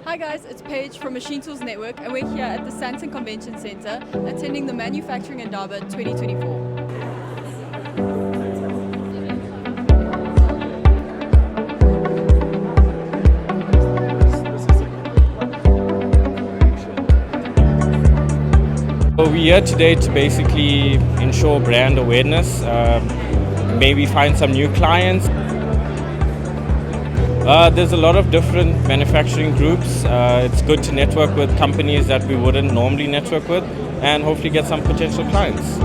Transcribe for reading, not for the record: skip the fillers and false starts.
Hi guys, it's Paige from Machine Tools Network and we're here at the Santon Convention Center attending the Manufacturing Indaba 2024. So we're here today to basically ensure brand awareness, maybe find some new clients. There's a lot of different manufacturing groups. It's good to network with companies that we wouldn't normally network with and hopefully get some potential clients.